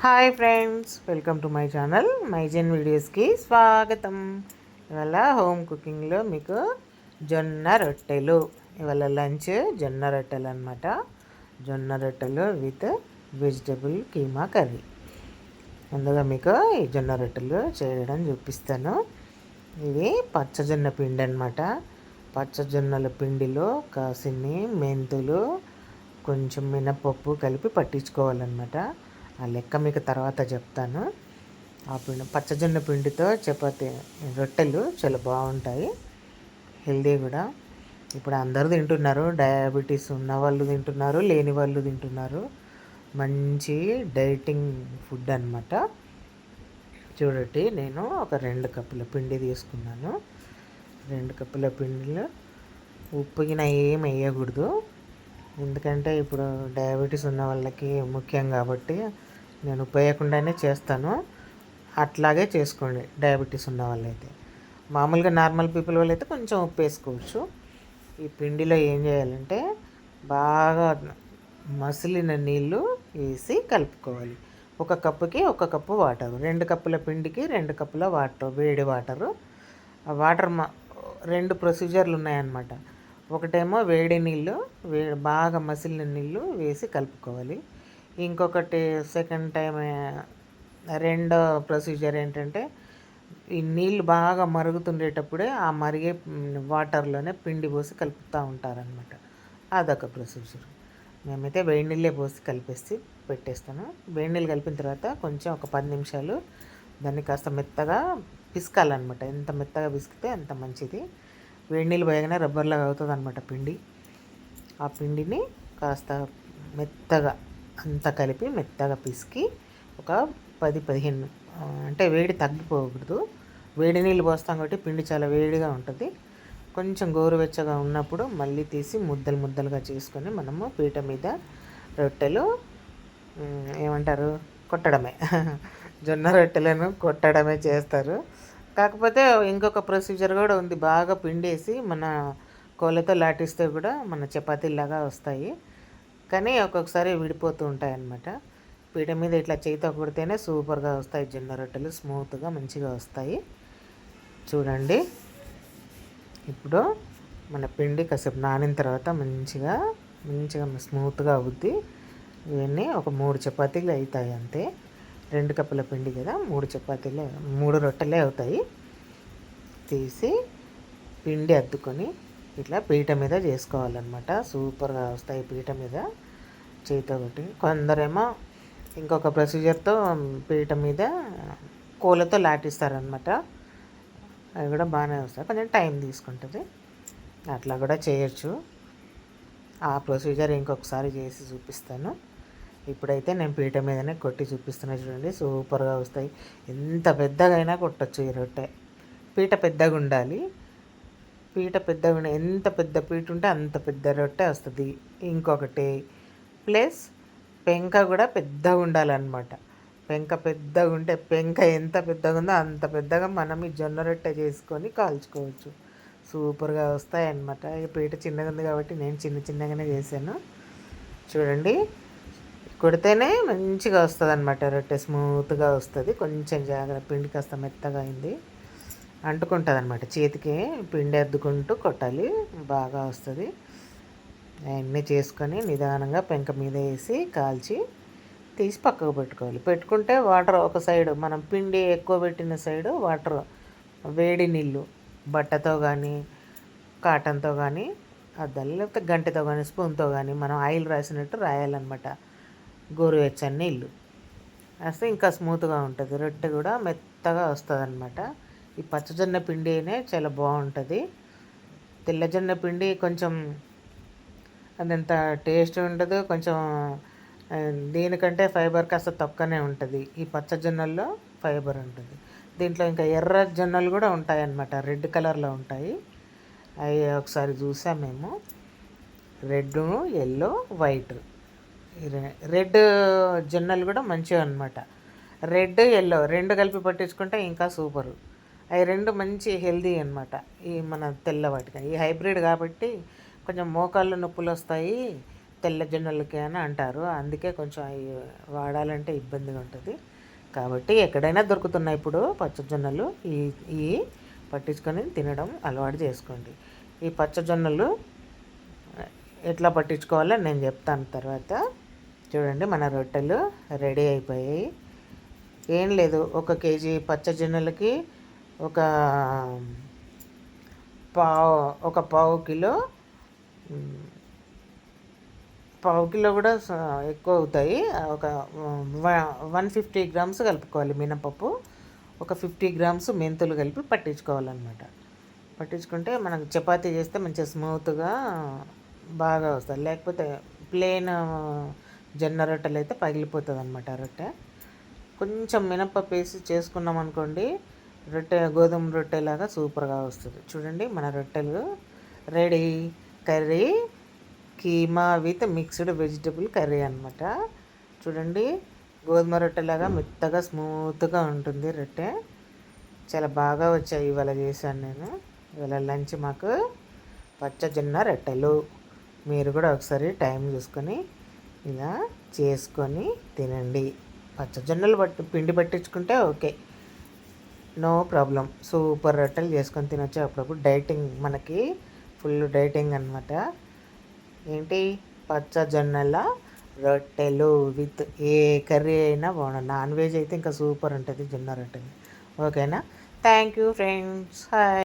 Hi friends, welcome to my channel మైజెన్ వీడియోస్కి స్వాగతం. ఇవాళ హోమ్ కుకింగ్లో మీకు జొన్న రొట్టెలు. ఇవాళ లంచ్ జొన్న రొట్టెలు అనమాట. జొన్న రొట్టెలు విత్ వెజిటబుల్ కీమా కర్రీ. ముందుగా మీకు ఈ జొన్న రొట్టెలు చేయడం చూపిస్తాను. ఇవి పచ్చజొన్న పిండి అనమాట. పచ్చజొన్నల పిండిలో కాసిన్ని మెంతులు, కొంచెం మినపప్పు కలిపి పట్టించుకోవాలన్నమాట. ఆ లెక్క మీకు తర్వాత చెప్తాను. ఆ పిండి పచ్చజొన్న పిండితో చపాతి రొట్టెలు చాలా బాగుంటాయి, హెల్దీ కూడా. ఇప్పుడు అందరూ తింటున్నారు. డయాబెటీస్ ఉన్న వాళ్ళు తింటున్నారు, లేని వాళ్ళు తింటున్నారు. మంచి డైటింగ్ ఫుడ్ అనమాట. చూడండి, నేను ఒక 2 కప్పుల పిండి తీసుకున్నాను. 2 కప్పుల పిండిలో ఉప్పు గిన ఏం వేయకూడదు, ఎందుకంటే ఇప్పుడు డయాబెటీస్ ఉన్న వాళ్ళకి ముఖ్యం కాబట్టి నేను ఉప్పు వేయకుండానే చేస్తాను. అట్లాగే చేసుకోండి డయాబెటీస్ ఉన్న వాళ్ళైతే. మామూలుగా నార్మల్ పీపుల్ వాళ్ళైతే కొంచెం ఉప్పు వేసుకోవచ్చు. ఈ పిండిలో ఏం చేయాలంటే బాగా మసిలిన నీళ్ళు వేసి కలుపుకోవాలి. 1 కప్పుకి 1 కప్పు వాటరు, 2 కప్పుల పిండికి 2 కప్పుల వాటర్, వేడి వాటరు. ఆ వాటర్ 2 ప్రొసీజర్లు ఉన్నాయన్నమాట. ఒకటేమో వేడి నీళ్ళు, బాగా మసిలిన నీళ్ళు వేసి కలుపుకోవాలి. ఇంకొకటి సెకండ్ టైం రెండో ప్రొసీజర్ ఏంటంటే, ఈ నీళ్ళు బాగా మరుగుతుండేటప్పుడే ఆ మరిగే వాటర్లోనే పిండి పోసి కలుపుతూ ఉంటారనమాట. అదొక ప్రొసీజర్. మేమైతే వేడి నీళ్ళే పోసి కలిపేసి పెట్టేస్తాను. వేడి నీళ్ళు కలిపిన తర్వాత కొంచెం ఒక 10 నిమిషాలు దాన్ని కాస్త మెత్తగా పిసకాలన్నమాట. ఎంత మెత్తగా పిసికితే అంత మంచిది. వేడి నీళ్ళు పోయగానే రబ్బర్లాగా అవుతుంది అనమాట పిండి. ఆ పిండిని కాస్త మెత్తగా అంతా కలిపి మెత్తగా పిసికి ఒక 10-15, అంటే వేడి తగ్గిపోకూడదు. వేడి నీళ్ళు పోస్తాం కాబట్టి పిండి చాలా వేడిగా ఉంటుంది. కొంచెం గోరువెచ్చగా ఉన్నప్పుడు మళ్ళీ తీసి ముద్దలు ముద్దలుగా చేసుకొని మనము పీట మీద రొట్టెలు ఏమంటారు, కొట్టడమే. జొన్న రొట్టెలను కొట్టడమే చేస్తారు. కాకపోతే ఇంకొక ప్రొసీజర్ కూడా ఉంది. బాగా పిండేసి మన కోళ్ళతో లాటిస్తే కూడా మన చపాతీలాగా వస్తాయి, కానీ ఒక్కొక్కసారి విడిపోతూ ఉంటాయి అన్నమాట. పీట మీద ఇట్లా చేయితో కొడితేనే సూపర్గా వస్తాయి జొన్న రొట్టెలు, స్మూత్గా మంచిగా వస్తాయి. చూడండి, ఇప్పుడు మన పిండి కాసేపు నానిన తర్వాత మంచిగా మంచిగా స్మూత్గా అవుద్ది. ఇవన్నీ ఒక 3 చపాతీలు అవుతాయి అంతే. 2 కప్పుల పిండి కదా, 3 రొట్టెలే అవుతాయి. తీసి పిండి అద్దుకొని ఇట్లా పీట మీద చేసుకోవాలన్నమాట. సూపర్గా వస్తాయి పీట మీద చేతితో కొట్టి. కొందరేమో ఇంకొక ప్రొసీజర్తో పీట మీద కోళ్ళతో లాటిస్తారనమాట. అవి కూడా బాగానే వస్తాయి, కొంచెం టైం తీసుకుంటుంది. అట్లా కూడా చేయొచ్చు. ఆ ప్రొసీజర్ ఇంకొకసారి చేసి చూపిస్తాను. ఇప్పుడైతే నేను పీట మీదనే కొట్టి చూపిస్తున్నా. చూడండి, సూపర్గా వస్తాయి. ఎంత పెద్దగా అయినా కొట్టచ్చు ఈ రొట్టె. పీట పెద్దగా ఉండాలి. ఎంత పెద్ద పీట ఉంటే అంత పెద్ద రొట్టె వస్తుంది. ఇంకొకటి ప్లస్ పెంక కూడా పెద్దగా ఉండాలన్నమాట. పెంక పెద్దగా ఉంటే, పెంక ఎంత పెద్దగా ఉందో అంత పెద్దగా మనం ఈ జొన్న రొట్టె చేసుకొని కాల్చుకోవచ్చు. సూపర్గా వస్తాయి అన్నమాట. ఈ పీట చిన్నగా ఉంది కాబట్టి నేను చిన్నగానే చేశాను. చూడండి, కొడితేనే మంచిగా వస్తుంది అన్నమాట. రొట్టె స్మూత్గా వస్తుంది. కొంచెం జాగ్రత్త, పిండి కాస్త మెత్తగా అయింది, అంటుకుంటుంది అనమాట చేతికి. పిండి అద్దుకుంటూ కొట్టాలి, బాగా వస్తుంది. అవన్నీ చేసుకొని నిదానంగా పెంక మీద వేసి కాల్చి తీసి పక్కకు పెట్టుకోవాలి. పెట్టుకుంటే వాటర్ ఒక సైడు, మనం పిండి ఎక్కువ పెట్టిన సైడు వాటర్, వేడి నీళ్ళు బట్టతో కానీ కాటన్తో కానీ అద్దాలి, లేకపోతే గంటతో కానీ స్పూన్తో కానీ మనం ఆయిల్ రాసినట్టు రాయాలన్నమాట. గోరువెచ్చని నీళ్ళు వేస్తే ఇంకా స్మూత్గా ఉంటుంది. రొట్టె కూడా మెత్తగా వస్తుంది అన్నమాట. ఈ పచ్చజొన్న పిండినే చాలా బాగుంటుంది. తెల్లజొన్న పిండి కొంచెం అదంత టేస్ట్ ఉండదు, కొంచెం దీనికంటే ఫైబర్ కాస్త తక్కువనే ఉంటుంది. ఈ పచ్చజొన్నల్లో ఫైబర్ ఉంటుంది. దీంట్లో ఇంకా ఎర్ర జొన్నలు కూడా ఉంటాయి అన్నమాట, రెడ్ కలర్లో ఉంటాయి. అవి ఒకసారి చూసాం మేము. Red, yellow, white. రెడ్ జొన్నలు కూడా మంచివి అనమాట. రెడ్, ఎల్లో 2 కలిపి పట్టించుకుంటే ఇంకా సూపరు. అవి 2 మంచి హెల్దీ అనమాట. ఈ మన తెల్ల వాటికి ఈ హైబ్రిడ్ కాబట్టి కొంచెం మోకాళ్ళు నొప్పులు వస్తాయి, తెల్ల జొన్నలకి అని అంటారు. అందుకే కొంచెం అవి వాడాలంటే ఇబ్బందిగా ఉంటుంది. కాబట్టి ఎక్కడైనా దొరుకుతున్నాయి ఇప్పుడు పచ్చజొన్నలు. ఈ ఈ పట్టించుకొని తినడం అలవాటు చేసుకోండి. ఈ పచ్చజొన్నలు ఎట్లా పట్టించుకోవాలో నేను చెప్తాను తర్వాత. చూడండి మన రొట్టెలు రెడీ అయిపోయాయి. ఏం లేదు, 1 కేజీ పచ్చజొన్నలకి ఒక పావు కిలో, పావు కిలో కూడా ఎక్కువ అవుతాయి. ఒక 150 గ్రామ్స్ కలుపుకోవాలి మినపప్పు, ఒక 50 గ్రామ్స్ మెంతులు కలిపి పట్టించుకోవాలన్నమాట. పట్టించుకుంటే మనకు చపాతీ చేస్తే మంచిగా స్మూత్గా బాగా వస్తుంది. లేకపోతే ప్లెయిన్ జొన్న రొట్టెలు అయితే పగిలిపోతుంది అన్నమాట రొట్టె. కొంచెం మినపప్పు వేసి చేసుకున్నాం అనుకోండి, రొట్టె గోధుమ రొట్టెలాగా సూపర్గా వస్తుంది. చూడండి మన రొట్టెలు ready. Curry keema with mixed vegetable curry అనమాట. చూడండి గోధుమ రొట్టెలాగా మెత్తగా స్మూత్గా ఉంటుంది రొట్టె. చాలా బాగా వచ్చాయి. ఇవాళ చేశాను నేను. ఇవాళ లంచ్ మాకు పచ్చజొన్న రొట్టెలు. మీరు కూడా ఒకసారి టైం చూసుకొని ఇలా చేసుకొని తినండి. పచ్చజొన్నలు పిండి పట్టించుకుంటే ఓకే, నో ప్రాబ్లం. సూపర్ రొట్టెలు చేసుకొని తినొచ్చు. అప్పుడప్పుడు డైటింగ్, మనకి ఫుల్ డైటింగ్ అనమాట. ఏంటి, పచ్చజొన్నల రొట్టెలు విత్ ఏ కర్రీ అయినా బాగుంటుంది. నాన్ వెజ్ అయితే ఇంకా సూపర్ ఉంటుంది జొన్న రొట్టెలు. ఓకేనా? Thank you friends. హాయ్.